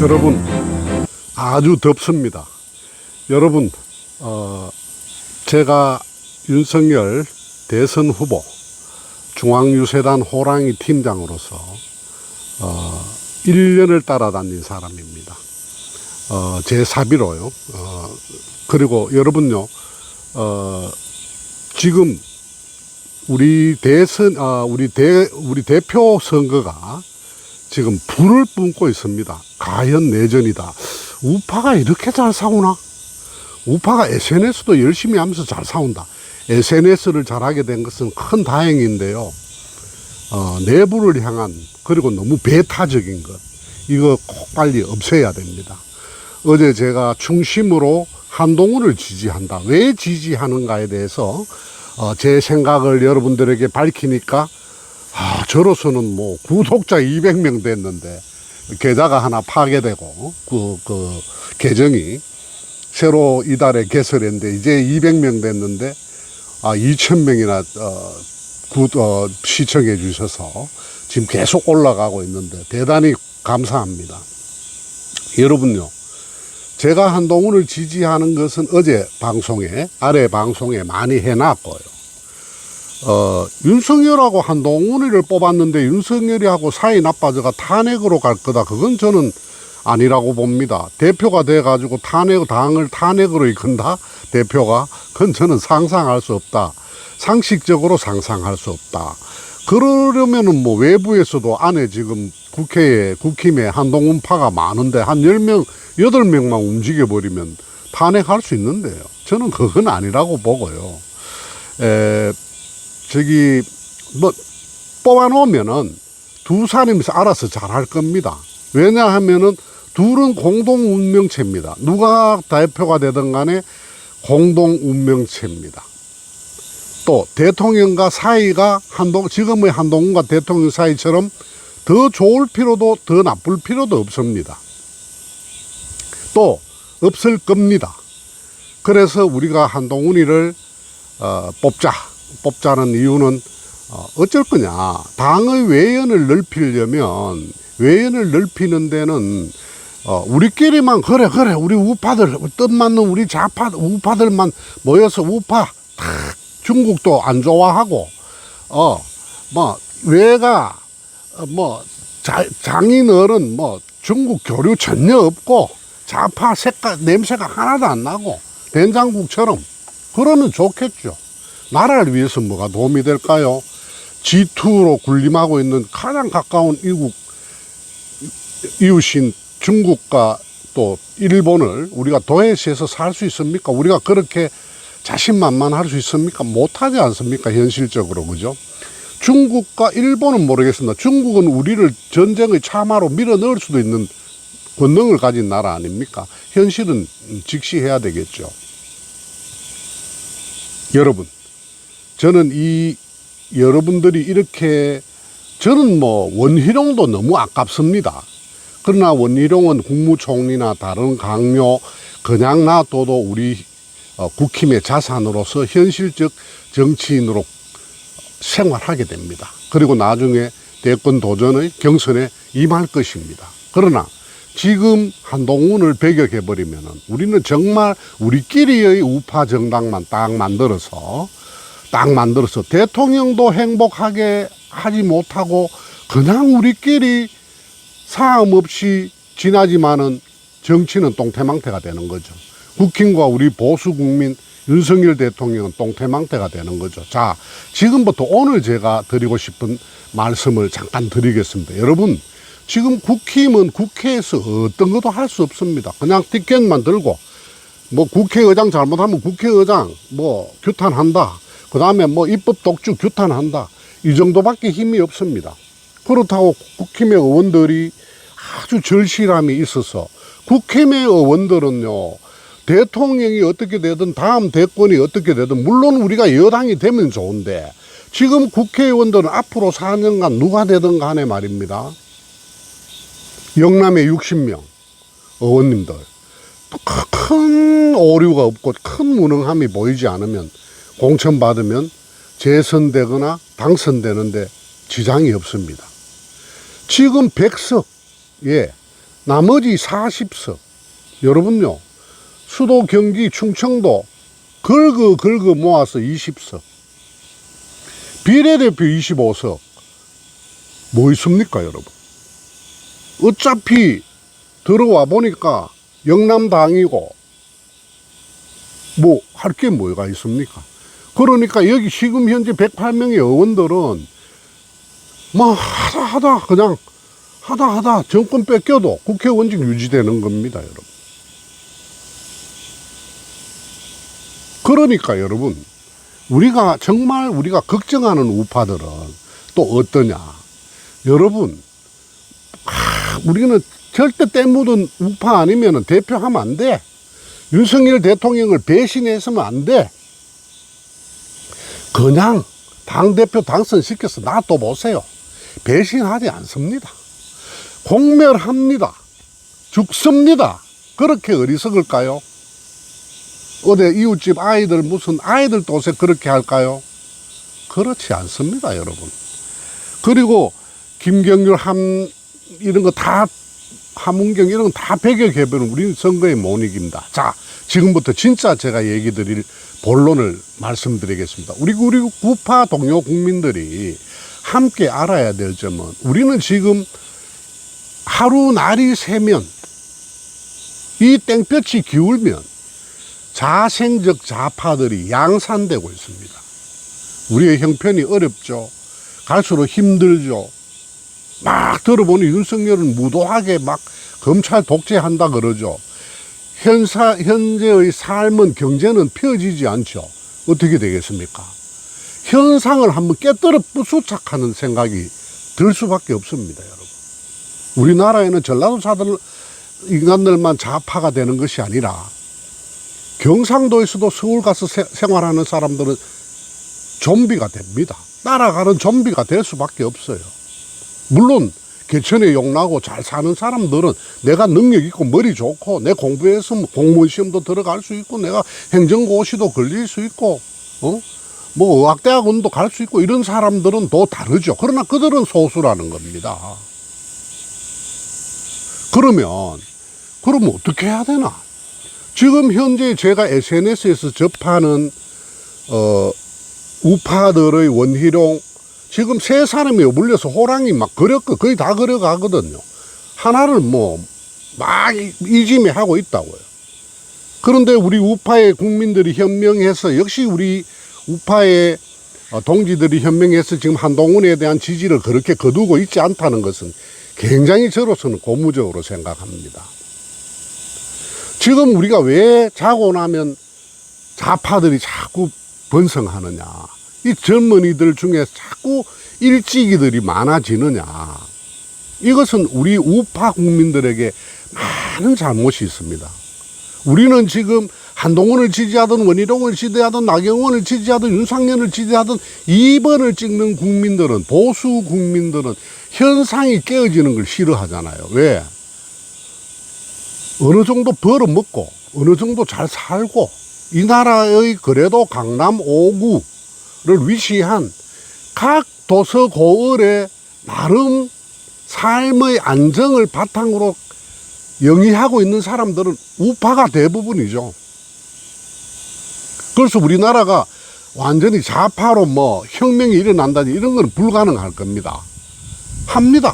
여러분, 아주 덥습니다. 여러분, 제가 윤석열 대선 후보 중앙유세단 호랑이 팀장으로서 1년을 따라다닌 사람입니다. 제 사비로요. 그리고 여러분요, 지금 우리 대표 선거가 지금 불을 뿜고 있습니다. 가연 내전이다. 우파가 이렇게 잘 싸우나? 우파가 SNS도 열심히 하면서 잘 싸운다. SNS를 잘하게 된 것은 큰 다행인데요. 내부를 향한, 그리고 너무 배타적인 것, 이거 꼭 빨리 없애야 됩니다. 어제 제가 중심으로 한동훈을 지지한다. 왜 지지하는가에 대해서 제 생각을 여러분들에게 밝히니까 저로서는 뭐 구독자 200명 됐는데 계좌가 하나 파괴되고 그 계정이 새로 이달에 개설했는데 이제 200명 됐는데 2000명이나 시청해 주셔서 지금 계속 올라가고 있는데 대단히 감사합니다. 여러분요, 제가 한동훈을 지지하는 것은 어제 방송에, 아래 방송에 많이 해놨고요. 윤석열하고 한동훈이를 뽑았는데 윤석열이하고 사이 나빠져가 탄핵으로 갈 거다. 그건 저는 아니라고 봅니다. 대표가 돼가지고 당을 탄핵으로 이끈다? 대표가? 그건 저는 상상할 수 없다. 상식적으로 상상할 수 없다. 그러려면은 뭐 외부에서도 안에 지금 국힘에 한동훈파가 많은데 한 10명, 8명만 움직여버리면 탄핵할 수 있는데요. 저는 그건 아니라고 보고요. 뽑아놓으면은 두 사람이서 알아서 잘할 겁니다. 왜냐하면은 둘은 공동 운명체입니다. 누가 대표가 되든 간에 공동 운명체입니다. 또 대통령과 사이가 지금의 한동훈과 대통령 사이처럼 더 좋을 필요도 더 나쁠 필요도 없습니다. 또 없을 겁니다. 그래서 우리가 한동훈이를 뽑자는 이유는 어쩔 거냐, 당의 외연을 넓히는 데는 우리끼리만 그래 우리 우파들 뜻맞는 우리 좌파 우파들만 모여서 우파 중국도 안 좋아하고 외가 장인어른 중국 교류 전혀 없고 좌파 냄새가 하나도 안 나고 된장국처럼 그러면 좋겠죠. 나라를 위해서 뭐가 도움이 될까요? G2로 군림하고 있는 가장 가까운 이웃인 중국과 또 일본을 우리가 도외시에서 살 수 있습니까? 우리가 그렇게 자신만만할 수 있습니까? 못하지 않습니까? 현실적으로, 그죠? 중국과 일본은 모르겠습니다. 중국은 우리를 전쟁의 참화로 밀어 넣을 수도 있는 권능을 가진 나라 아닙니까? 현실은 직시해야 되겠죠. 여러분, 저는 여러분들이 이렇게, 저는 원희룡도 너무 아깝습니다. 그러나 원희룡은 국무총리나 다른 강요 그냥 놔둬도 우리 국힘의 자산으로서 현실적 정치인으로 생활하게 됩니다. 그리고 나중에 대권 도전의 경선에 임할 것입니다. 그러나 지금 한동훈을 배격해버리면 우리는 정말 우리끼리의 우파 정당만 딱 만들어서 대통령도 행복하게 하지 못하고 그냥 우리끼리 싸움 없이 지나지만은 정치는 똥태망태가 되는 거죠. 국힘과 우리 보수국민 윤석열 대통령은 똥태망태가 되는 거죠. 자, 지금부터 오늘 제가 드리고 싶은 말씀을 잠깐 드리겠습니다. 여러분, 지금 국힘은 국회에서 어떤 것도 할 수 없습니다. 그냥 티켓만 들고 국회의장 잘못하면 국회의장 규탄한다. 그 다음에 입법 독주 규탄한다. 이 정도밖에 힘이 없습니다. 그렇다고 국힘의 의원들이 아주 절실함이 있어서 국힘의 의원들은요, 대통령이 어떻게 되든 다음 대권이 어떻게 되든 물론 우리가 여당이 되면 좋은데 지금 국회의원들은 앞으로 4년간 누가 되든 간에 말입니다. 영남의 60명 의원님들 큰 오류가 없고 큰 무능함이 보이지 않으면 공천받으면 재선되거나 당선되는데 지장이 없습니다. 지금 100석, 나머지 40석. 여러분요, 수도, 경기, 충청도 긁어 모아서 20석. 비례대표 25석. 뭐 있습니까, 여러분? 어차피 들어와 보니까 영남당이고, 뭐, 할 게 뭐가 있습니까? 그러니까 여기 지금 현재 108명의 의원들은 뭐, 그냥 하다 정권 뺏겨도 국회의원직 유지되는 겁니다, 여러분. 그러니까 여러분, 정말 우리가 걱정하는 우파들은 또 어떠냐. 여러분, 우리는 절대 때 묻은 우파 아니면 대표하면 안 돼. 윤석열 대통령을 배신해서는 안 돼. 그냥 당대표 당선시켜서 놔둬보세요. 배신하지 않습니다. 공멸합니다. 죽습니다. 그렇게 어리석을까요? 어디 이웃집 아이들 무슨 아이들 도세 그렇게 할까요? 그렇지 않습니다, 여러분. 그리고 김경률 이런 거 다 함은경 이런 거 다 배격 해버리면 우리는 선거에 못 이깁니다. 자, 지금부터 진짜 제가 얘기 드릴 본론을 말씀드리겠습니다. 우리 우파 동료 국민들이 함께 알아야 될 점은, 우리는 지금 하루 날이 새면, 이 땡볕이 기울면 자생적 좌파들이 양산되고 있습니다. 우리의 형편이 어렵죠. 갈수록 힘들죠. 막 들어보니 윤석열은 무도하게 막 검찰 독재한다 그러죠. 현재의 삶은, 경제는 펴지지 않죠. 어떻게 되겠습니까? 현상을 한번 깨뜨려 부수착하는 생각이 들 수밖에 없습니다, 여러분. 우리나라에는 전라도 인간들만 좌파가 되는 것이 아니라 경상도에서도 서울 가서 생활하는 사람들은 좀비가 됩니다. 따라가는 좀비가 될 수밖에 없어요. 물론 개천에 욕나고 잘 사는 사람들은 내가 능력 있고 머리 좋고 내 공부해서 공무원 시험도 들어갈 수 있고 내가 행정고시도 걸릴 수 있고 뭐 의학대학원도 갈 수 있고 이런 사람들은 또 다르죠. 그러나 그들은 소수라는 겁니다. 그러면 어떻게 해야 되나? 지금 현재 제가 SNS에서 접하는 우파들의 원희룡, 지금 세 사람이 물려서 호랑이 막 거의 다 걸어가거든요. 하나를 막 이짐해 하고 있다고요. 그런데 우리 우파의 국민들이 현명해서, 역시 우리 우파의 동지들이 현명해서 지금 한동훈에 대한 지지를 그렇게 거두고 있지 않다는 것은 굉장히 저로서는 고무적으로 생각합니다. 지금 우리가 왜 자고 나면 좌파들이 자꾸 번성하느냐, 이 젊은이들 중에 자꾸 일찍이들이 많아지느냐, 이것은 우리 우파 국민들에게 많은 잘못이 있습니다. 우리는 지금 한동훈을 지지하든 원희룡을 지지하든 나경원을 지지하든 윤상현을 지지하든 2번을 찍는 국민들은, 보수 국민들은 현상이 깨어지는 걸 싫어하잖아요. 왜? 어느 정도 벌어먹고 어느 정도 잘 살고 이 나라의 그래도 강남 5구를 위시한 각 도서고을의 나름 삶의 안정을 바탕으로 영위하고 있는 사람들은 우파가 대부분이죠. 그래서 우리나라가 완전히 좌파로 혁명이 일어난다니 이런 건 불가능할 겁니다.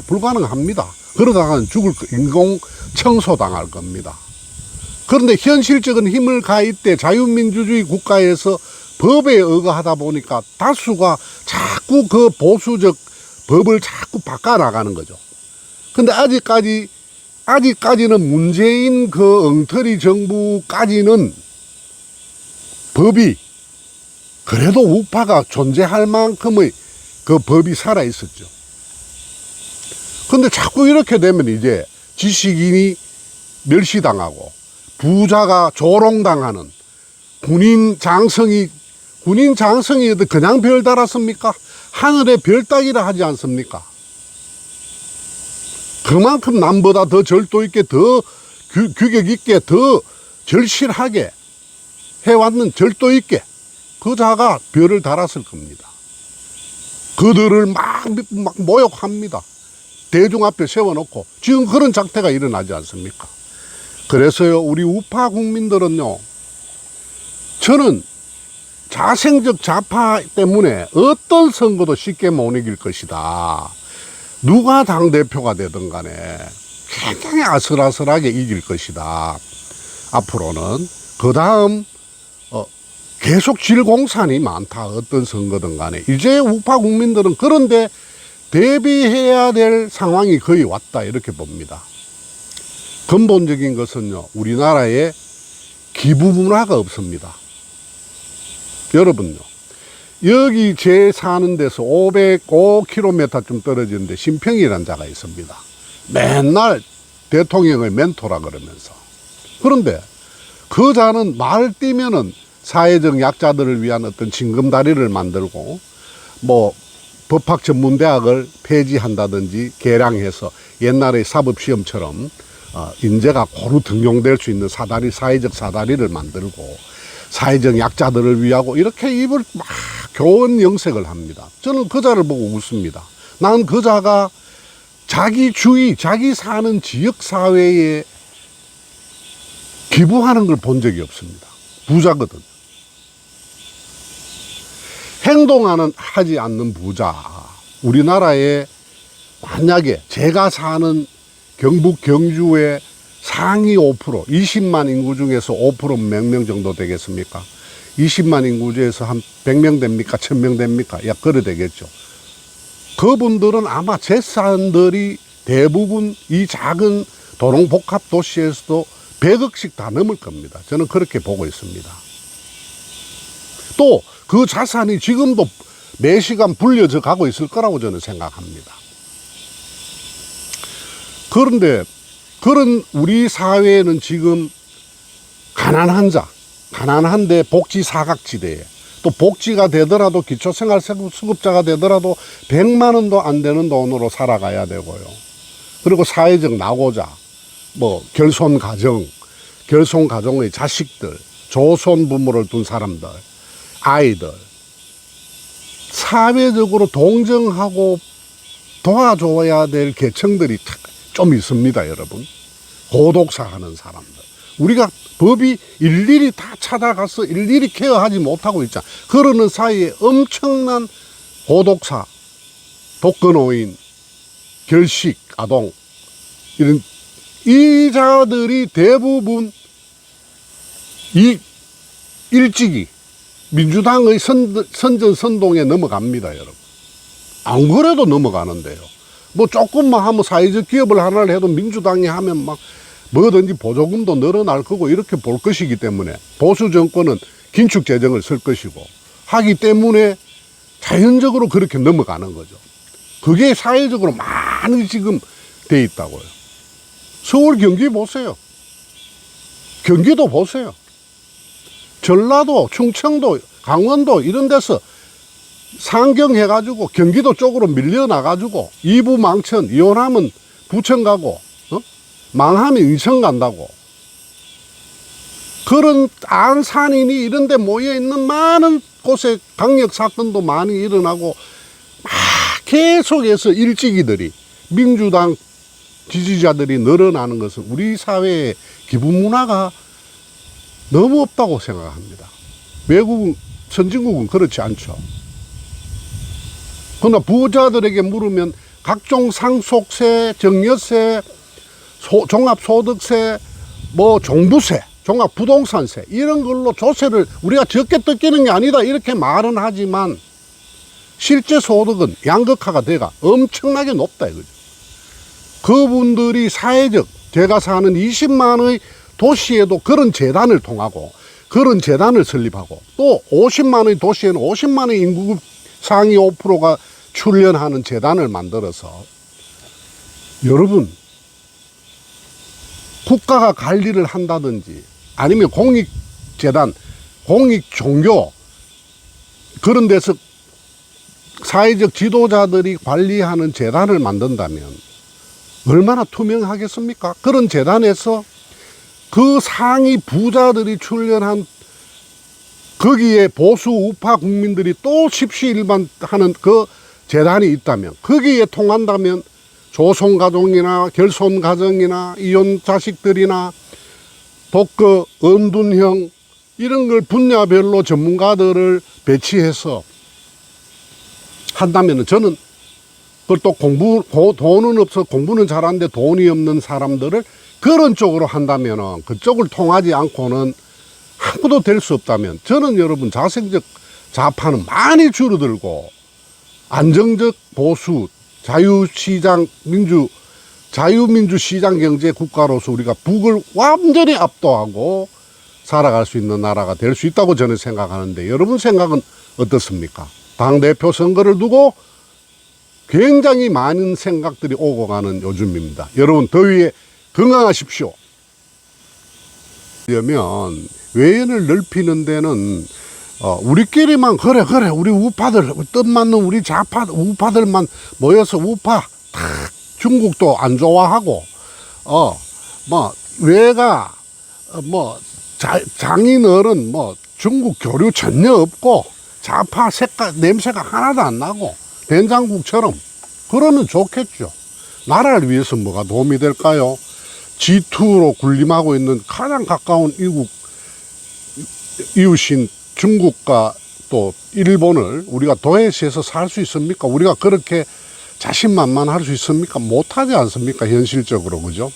불가능합니다. 그러다가는 인공 청소당할 겁니다. 그런데 현실적인 힘을 가할 때 자유민주주의 국가에서 법에 의거하다 보니까 다수가 자꾸 그 보수적 법을 자꾸 바꿔나가는 거죠. 근데 아직까지는 문재인 그 엉터리 정부까지는 법이 그래도 우파가 존재할 만큼의 그 법이 살아 있었죠. 근데 자꾸 이렇게 되면 이제 지식인이 멸시당하고 부자가 조롱당하는, 군인 장성이 그냥 별 달았습니까? 하늘에 별 따기라 하지 않습니까? 그만큼 남보다 더 절도 있게, 더 규격 있게, 더 절실하게 해왔는, 절도 있게 그 자가 별을 달았을 겁니다. 그들을 막 모욕합니다. 대중 앞에 세워놓고 지금 그런 작태가 일어나지 않습니까? 그래서요, 우리 우파 국민들은요, 저는 자생적 좌파 때문에 어떤 선거도 쉽게 못 이길 것이다. 누가 당대표가 되든 간에 굉장히 아슬아슬하게 이길 것이다. 앞으로는 그 다음 계속 질공산이 많다. 어떤 선거든 간에 이제 우파 국민들은 그런데 대비해야 될 상황이 거의 왔다, 이렇게 봅니다. 근본적인 것은요, 우리나라에 기부 문화가 없습니다. 여러분요, 여기 제 사는 데서 505km쯤 떨어지는데 심평이라는 자가 있습니다. 맨날 대통령의 멘토라 그러면서. 그런데 그 자는 말 뛰면은 사회적 약자들을 위한 어떤 징검다리를 만들고 뭐 법학전문대학을 폐지한다든지 개량해서 옛날의 사법시험처럼 인재가 고루 등용될 수 있는 사다리, 사회적 사다리를 만들고 사회적 약자들을 위하고 이렇게 입을 막 교원 영색을 합니다. 저는 그 자를 보고 웃습니다. 난 그 자가 자기 주위, 자기 사는 지역사회에 기부하는 걸 본 적이 없습니다. 부자거든. 하지 않는 부자. 우리나라에 만약에 제가 사는 경북 경주의 상위 5%, 20만 인구 중에서 5%면 몇 명 정도 되겠습니까? 20만 인구 중에서 한 100명 됩니까? 1000명 됩니까? 야, 그래 되겠죠. 그분들은 아마 재산들이 대부분 이 작은 도농복합 도시에서도 100억씩 다 넘을 겁니다. 저는 그렇게 보고 있습니다. 또 그 자산이 지금도 매 시간 불려져 가고 있을 거라고 저는 생각합니다. 그런데 그런 우리 사회에는 지금 가난한 자, 가난한데 복지 사각지대에, 또 복지가 되더라도 기초생활수급자가 되더라도 100만 원도 안 되는 돈으로 살아가야 되고요. 그리고 사회적 낙오자, 뭐 결손 가정의 자식들, 조손 부모를 둔 사람들, 아이들, 사회적으로 동정하고 도와줘야 될 계층들이 좀 있습니다, 여러분. 고독사 하는 사람들. 우리가 법이 일일이 다 찾아가서 일일이 케어하지 못하고 있잖아. 그러는 사이에 엄청난 고독사, 독거노인, 결식 아동, 이런 이 자들이 대부분 일찍이 민주당의 선전선동에 넘어갑니다, 여러분. 안 그래도 넘어가는데요. 뭐 조금만 하면 사회적 기업을 하나를 해도 민주당이 하면 막 뭐든지 보조금도 늘어날 거고 이렇게 볼 것이기 때문에 보수 정권은 긴축 재정을 쓸 것이고 하기 때문에 자연적으로 그렇게 넘어가는 거죠. 그게 사회적으로 많이 지금 돼 있다고요. 서울, 경기 보세요. 경기도 보세요. 전라도, 충청도, 강원도 이런 데서 상경해가지고 경기도 쪽으로 밀려나가지고 이부 망천, 이혼하면 부천 가고 망하면 인천 간다고. 그런 안산이니 이런 데 모여있는 많은 곳에 강력사건도 많이 일어나고 막 계속해서 일찍이들이 민주당 지지자들이 늘어나는 것은 우리 사회의 기부 문화가 너무 없다고 생각합니다. 외국은, 선진국은 그렇지 않죠. 그러나 부자들에게 물으면 각종 상속세, 증여세, 종합소득세, 뭐 종부세, 종합부동산세 이런 걸로 조세를 우리가 적게 뜯기는 게 아니다 이렇게 말은 하지만 실제 소득은 양극화가 돼가 엄청나게 높다 이거죠. 그분들이 사회적, 제가 사는 20만의 도시에도 그런 재단을 통하고 그런 재단을 설립하고 또 50만의 도시에는 50만의 인구 상위 5%가 출연하는 재단을 만들어서 여러분 국가가 관리를 한다든지 아니면 공익재단, 공익종교 그런 데서 사회적 지도자들이 관리하는 재단을 만든다면 얼마나 투명하겠습니까? 그런 재단에서 그 상위 부자들이 출연한 거기에 보수 우파 국민들이 또 십시일반하는 그 재단이 있다면 거기에 통한다면 조손가족이나 결손가정이나 이혼 자식들이나 독거, 은둔형 이런 걸 분야별로 전문가들을 배치해서 한다면 저는 그걸 또 돈은 없어 공부는 잘하는데 돈이 없는 사람들을 그런 쪽으로 한다면 그쪽을 통하지 않고는 아무도 될 수 없다면 저는 여러분 자생적 좌파는 많이 줄어들고 안정적 보수 자유민주 시장 경제 국가로서 우리가 북을 완전히 압도하고 살아갈 수 있는 나라가 될 수 있다고 저는 생각하는데 여러분 생각은 어떻습니까? 당대표 선거를 두고 굉장히 많은 생각들이 오고 가는 요즘입니다. 여러분 더위에 건강하십시오. 그러면 외연을 넓히는 데는 우리끼리만 그래 우리 우파들 뜻 맞는 우리 좌파 우파들만 모여서 우파 탁 중국도 안 좋아하고 뭐 외가 뭐 장인어른 뭐 중국 교류 전혀 없고 좌파 색깔 냄새가 하나도 안 나고 된장국처럼 그러면 좋겠죠. 나라를 위해서 뭐가 도움이 될까요? G2로 군림하고 있는 가장 가까운 이웃인 중국과 또 일본을 우리가 도외시에서 살 수 있습니까? 우리가 그렇게 자신만만할 수 있습니까? 못하지 않습니까? 현실적으로 그죠?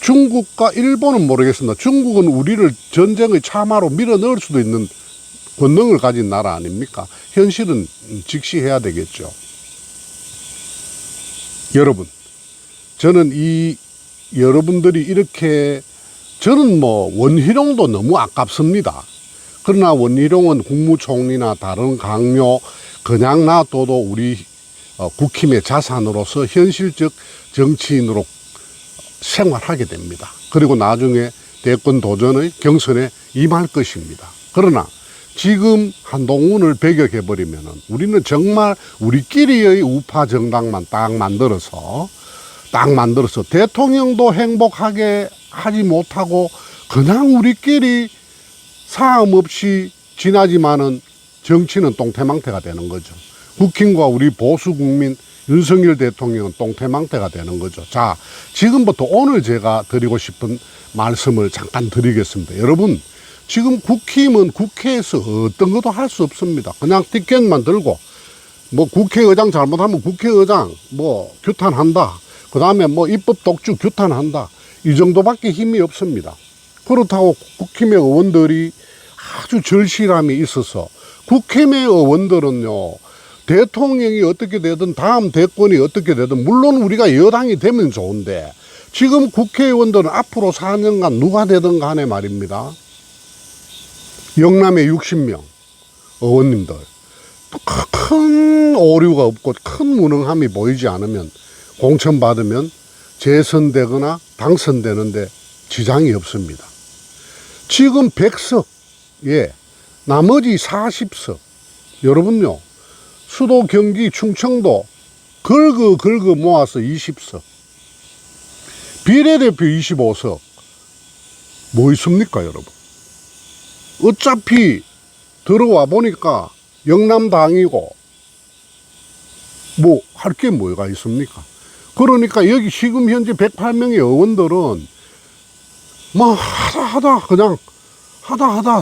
중국과 일본은 모르겠습니다. 중국은 우리를 전쟁의 참화로 밀어 넣을 수도 있는 권능을 가진 나라 아닙니까? 현실은 직시해야 되겠죠. 여러분, 저는 여러분들이 이렇게 저는 뭐 원희룡도 너무 아깝습니다. 그러나 원희룡은 국무총리나 다른 강요 그냥 놔둬도 우리 국힘의 자산으로서 현실적 정치인으로 생활하게 됩니다. 그리고 나중에 대권 도전의 경선에 임할 것입니다. 그러나 지금 한동훈을 배격해버리면 우리는 정말 우리끼리의 우파 정당만 딱 만들어서 대통령도 행복하게 하지 못하고 그냥 우리끼리 사음 없이 지나지만은 정치는 똥태망태가 되는 거죠. 국힘과 우리 보수 국민 윤석열 대통령은 똥태망태가 되는 거죠. 자, 지금부터 오늘 제가 드리고 싶은 말씀을 잠깐 드리겠습니다. 여러분, 지금 국힘은 국회에서 어떤 것도 할 수 없습니다. 그냥 티켓만 들고 뭐 국회의장 잘못하면 국회의장 뭐 규탄한다. 그 다음에 뭐 입법 독주 규탄한다. 이 정도밖에 힘이 없습니다. 그렇다고 국힘의 의원들이 아주 절실함이 있어서 국힘의 의원들은요, 대통령이 어떻게 되든 다음 대권이 어떻게 되든 물론 우리가 여당이 되면 좋은데 지금 국회의원들은 앞으로 4년간 누가 되든 간에 말입니다. 영남에 60명 의원님들 큰 오류가 없고 큰 무능함이 보이지 않으면 공천받으면 재선되거나 당선되는데 지장이 없습니다. 지금 100석, 나머지 40석. 여러분요, 수도, 경기, 충청도 긁어 모아서 20석. 비례대표 25석. 뭐 있습니까, 여러분? 어차피 들어와 보니까 영남당이고 뭐 할 게 뭐가 있습니까? 그러니까 여기 지금 현재 108명의 의원들은 뭐 하다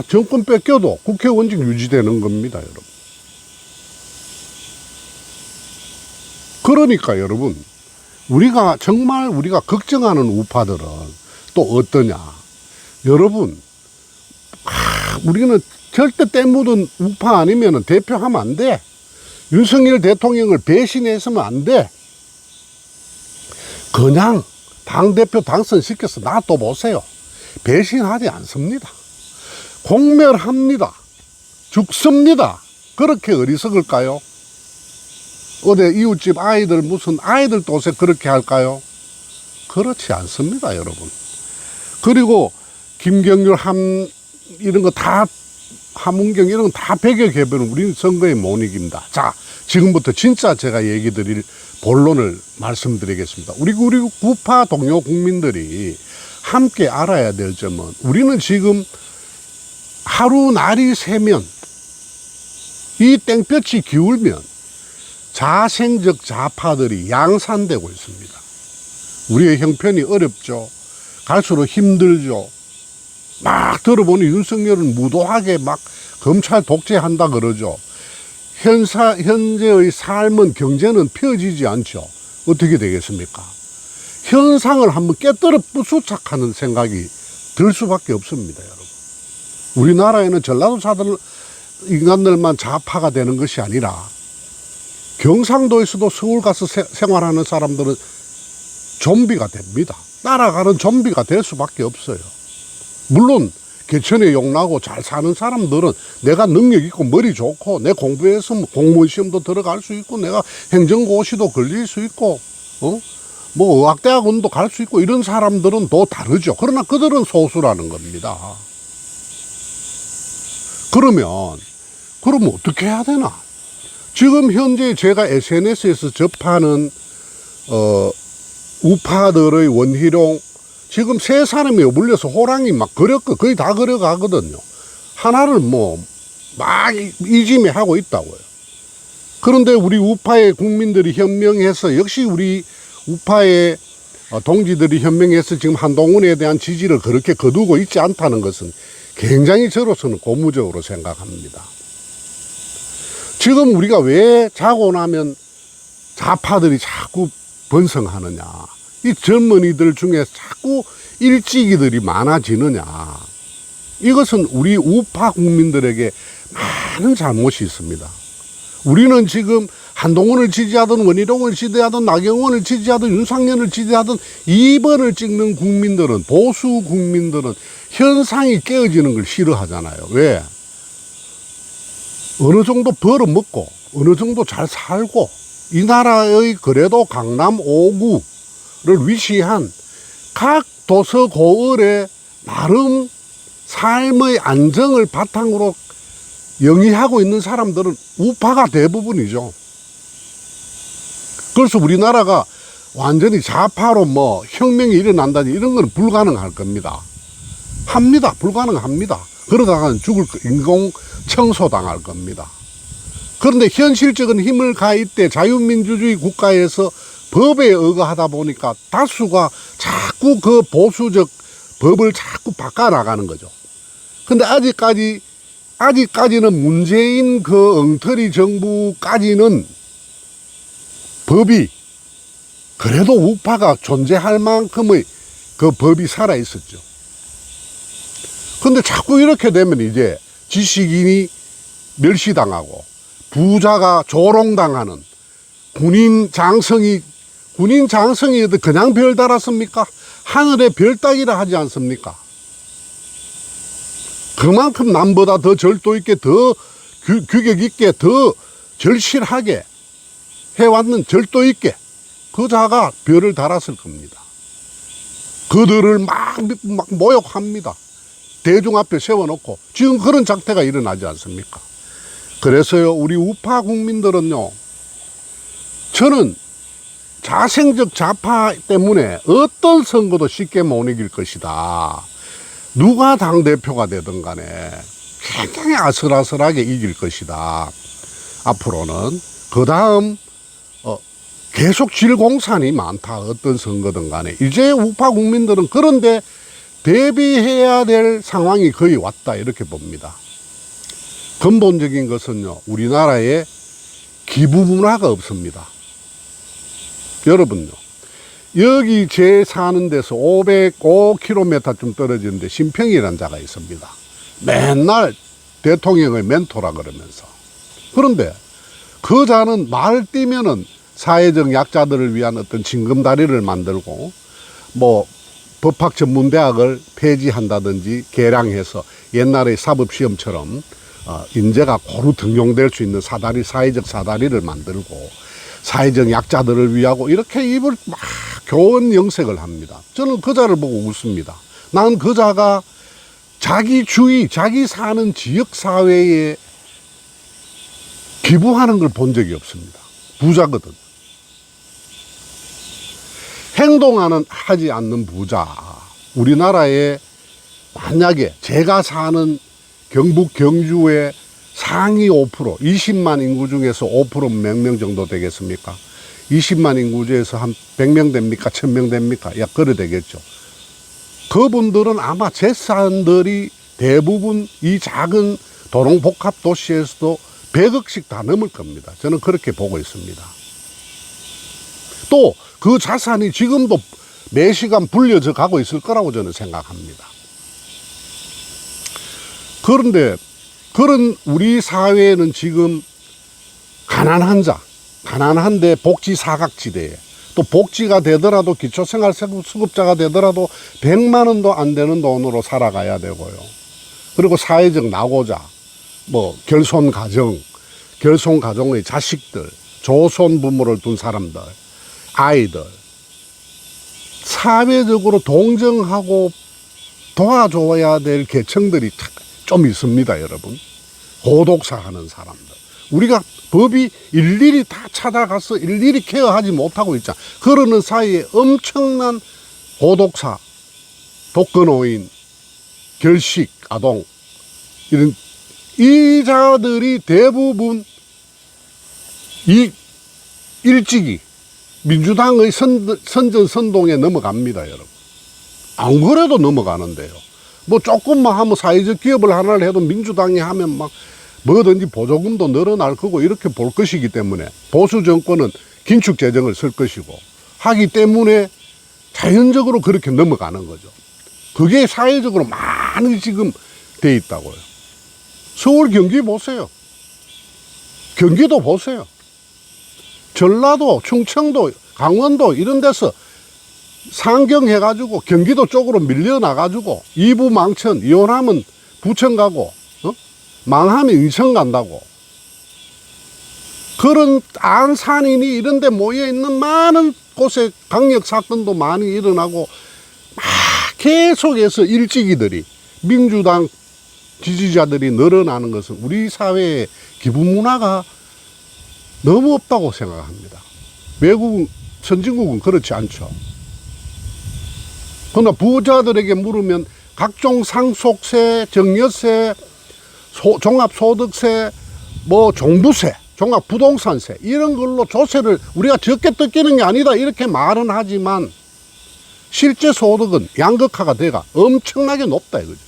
정권 뺏겨도 국회의원직 유지되는 겁니다, 여러분. 그러니까 여러분, 정말 우리가 걱정하는 우파들은 또 어떠냐? 여러분, 우리는 절대 때 묻은 우파 아니면 대표하면 안 돼. 윤석열 대통령을 배신해서는 안 돼. 그냥 당대표 당선시켜서 놔둬보세요. 배신하지 않습니다. 공멸합니다. 죽습니다. 그렇게 어리석을까요? 어디 이웃집 아이들 무슨 아이들 도세 그렇게 할까요? 그렇지 않습니다, 여러분. 그리고 김경률 이런 거 다 함은경 이런 거 다 배격해버리면 우리는 선거에 못 이깁니다. 자, 지금부터 진짜 제가 얘기 드릴 본론을 말씀드리겠습니다. 우리 우파 동료 국민들이 함께 알아야 될 점은 우리는 지금 하루 날이 새면 이 땡볕이 기울면 자생적 좌파들이 양산되고 있습니다. 우리의 형편이 어렵죠. 갈수록 힘들죠. 막 들어보니 윤석열은 무도하게 막 검찰 독재한다 그러죠. 현재의 삶은, 경제는 펴지지 않죠. 어떻게 되겠습니까? 현상을 한번 깨뜨려 부수착하는 생각이 들 수밖에 없습니다, 여러분. 우리나라에는 전라도 사들 인간들만 좌파가 되는 것이 아니라 경상도에서도 서울 가서 생활하는 사람들은 좀비가 됩니다. 따라가는 좀비가 될 수밖에 없어요. 물론 개천에 욕나고 잘 사는 사람들은 내가 능력 있고 머리 좋고 내 공부해서 공무원 시험도 들어갈 수 있고 내가 행정고시도 걸릴 수 있고 뭐 의학대학원도 갈 수 있고 이런 사람들은 또 다르죠. 그러나 그들은 소수라는 겁니다. 그러면 어떻게 해야 되나? 지금 현재 제가 SNS에서 접하는 우파들의 원희룡, 지금 세 사람이 물려서 호랑이 막 거의 다 걸어가거든요. 하나를 막 이짐해 하고 있다고요. 그런데 우리 우파의 국민들이 현명해서, 역시 우리 우파의 동지들이 현명해서 지금 한동훈에 대한 지지를 그렇게 거두고 있지 않다는 것은 굉장히 저로서는 고무적으로 생각합니다. 지금 우리가 왜 자고 나면 좌파들이 자꾸 번성하느냐, 이 젊은이들 중에 자꾸 일찍이들이 많아지느냐, 이것은 우리 우파 국민들에게 많은 잘못이 있습니다. 우리는 지금 한동훈을 지지하든 원희룡을 지지하든 나경원을 지지하든 윤상현을 지지하든 2번을 찍는 국민들은, 보수 국민들은 현상이 깨어지는 걸 싫어하잖아요. 왜? 어느 정도 벌어먹고 어느 정도 잘 살고 이 나라의 그래도 강남 5구를 위시한 각 도서고을의 나름 삶의 안정을 바탕으로 영위하고 있는 사람들은 우파가 대부분이죠. 그래서 우리나라가 완전히 좌파로 혁명이 일어난다니 이런 건 불가능할 겁니다. 불가능합니다. 그러다가는 인공 청소당할 겁니다. 그런데 현실적인 힘을 가할 때 자유민주주의 국가에서 법에 의거하다 보니까 다수가 자꾸 그 보수적 법을 자꾸 바꿔나가는 거죠. 근데 아직까지는 문재인 그 엉터리 정부까지는 법이 그래도 우파가 존재할 만큼의 그 법이 살아 있었죠. 근데 자꾸 이렇게 되면 이제 지식인이 멸시당하고 부자가 조롱당하는 군인 장성이어도 그냥 별 달았습니까? 하늘에 별 따기라 하지 않습니까? 그만큼 남보다 더 절도 있게, 더 규격 있게, 더 절실하게 해왔는 절도 있게 그 자가 별을 달았을 겁니다. 그들을 막 모욕합니다. 대중 앞에 세워놓고 지금 그런 작태가 일어나지 않습니까? 그래서요, 우리 우파 국민들은요, 저는 자생적 좌파 때문에 어떤 선거도 쉽게 못 이길 것이다. 누가 당대표가 되든 간에 굉장히 아슬아슬하게 이길 것이다. 앞으로는 그 다음 계속 질공산이 많다. 어떤 선거든 간에 이제 우파 국민들은 그런데 대비해야 될 상황이 거의 왔다, 이렇게 봅니다. 근본적인 것은요, 우리나라에 기부 문화가 없습니다. 여러분요, 여기 제 사는 데서 505km쯤 떨어지는데 심평이라는 자가 있습니다. 맨날 대통령의 멘토라 그러면서. 그런데 그 자는 말 뛰면은 사회적 약자들을 위한 어떤 징검다리를 만들고 법학전문대학을 폐지한다든지 개량해서 옛날의 사법시험처럼 인재가 고루 등용될 수 있는 사회적 사다리를 만들고 사회적 약자들을 위하고 이렇게 입을 막 교원 영색을 합니다. 저는 그 자를 보고 웃습니다. 난 그 자가 자기 사는 지역사회에 기부하는 걸 본 적이 없습니다. 부자거든. 하지 않는 부자. 우리나라에 만약에 제가 사는 경북 경주에 상위 5%, 20만 인구 중에서 5%면 몇 명 정도 되겠습니까? 20만 인구 중에서 한 100명 됩니까? 1000명 됩니까? 약 그래 되겠죠. 그분들은 아마 재산들이 대부분 이 작은 도농복합 도시에서도 100억씩 다 넘을 겁니다. 저는 그렇게 보고 있습니다. 또 그 자산이 지금도 매 시간 불려져 가고 있을 거라고 저는 생각합니다. 그런데 그런 우리 사회에는 지금 가난한 자, 가난한데 복지 사각지대에 또 복지가 되더라도 기초생활수급자가 되더라도 100만 원도 안 되는 돈으로 살아가야 되고요. 그리고 사회적 낙오자, 뭐 결손가정의 자식들, 조손 부모를 둔 사람들, 아이들, 사회적으로 동정하고 도와줘야 될 계층들이 좀 있습니다, 여러분. 고독사 하는 사람들. 우리가 법이 일일이 다 찾아가서 일일이 케어하지 못하고 있잖아. 그러는 사이에 엄청난 고독사, 독거노인, 결식, 아동, 이런 이 자들이 대부분 일찍이 민주당의 선전선동에 넘어갑니다, 여러분. 안 그래도 넘어가는데요. 뭐 조금만 하면 사회적 기업을 하나를 해도 민주당이 하면 막 뭐든지 보조금도 늘어날 거고 이렇게 볼 것이기 때문에 보수 정권은 긴축 재정을 쓸 것이고 하기 때문에 자연적으로 그렇게 넘어가는 거죠. 그게 사회적으로 많이 지금 돼 있다고요. 서울, 경기 보세요. 경기도 보세요. 전라도, 충청도, 강원도 이런 데서 상경해가지고 경기도 쪽으로 밀려나가지고 이부망천, 이혼하면 부천 가고 망하면 인천 간다고. 그런 안산이니 이런 데 모여있는 많은 곳에 강력사건도 많이 일어나고 막 계속해서 일찍이들이 민주당 지지자들이 늘어나는 것은 우리 사회의 기부 문화가 너무 없다고 생각합니다. 외국은, 선진국은 그렇지 않죠. 그러나 부자들에게 물으면 각종 상속세, 증여세, 종합소득세, 뭐 종부세, 종합부동산세 이런 걸로 조세를 우리가 적게 뜯기는 게 아니다 이렇게 말은 하지만 실제 소득은 양극화가 돼가 엄청나게 높다 이거죠.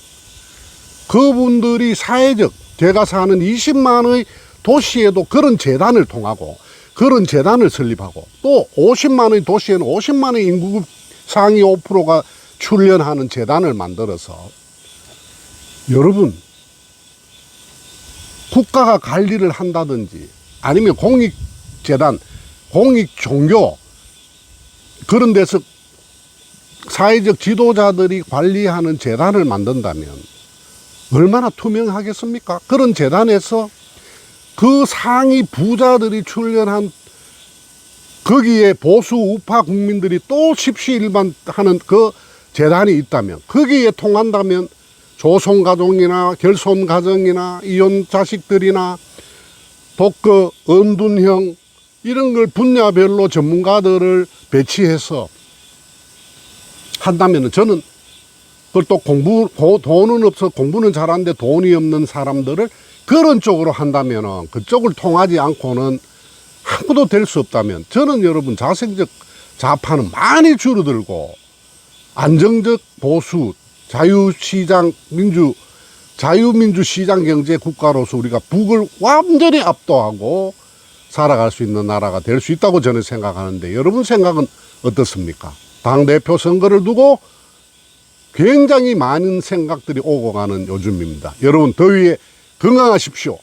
그분들이 사회적, 제가 사는 20만의 도시에도 그런 재단을 통하고 그런 재단을 설립하고 또 50만의 도시에는 50만의 인구 상위 5%가 출연하는 재단을 만들어서 여러분 국가가 관리를 한다든지 아니면 공익재단, 공익종교 그런 데서 사회적 지도자들이 관리하는 재단을 만든다면 얼마나 투명하겠습니까? 그런 재단에서 그 상위 부자들이 출연한 거기에 보수 우파 국민들이 또 십시일반하는 그 재단이 있다면 거기에 통한다면 조손가족이나 결손가정이나 이혼 자식들이나 독거, 은둔형 이런 걸 분야별로 전문가들을 배치해서 한다면 저는 그걸 또 돈은 없어 공부는 잘하는데 돈이 없는 사람들을 그런 쪽으로 한다면 그쪽을 통하지 않고는 아무도 될 수 없다면 저는 여러분 자생적 좌파는 많이 줄어들고 안정적 보수 자유시장 자유민주 시장 경제 국가로서 우리가 북을 완전히 압도하고 살아갈 수 있는 나라가 될 수 있다고 저는 생각하는데 여러분 생각은 어떻습니까? 당대표 선거를 두고 굉장히 많은 생각들이 오고 가는 요즘입니다. 여러분 더위에 건강하십시오.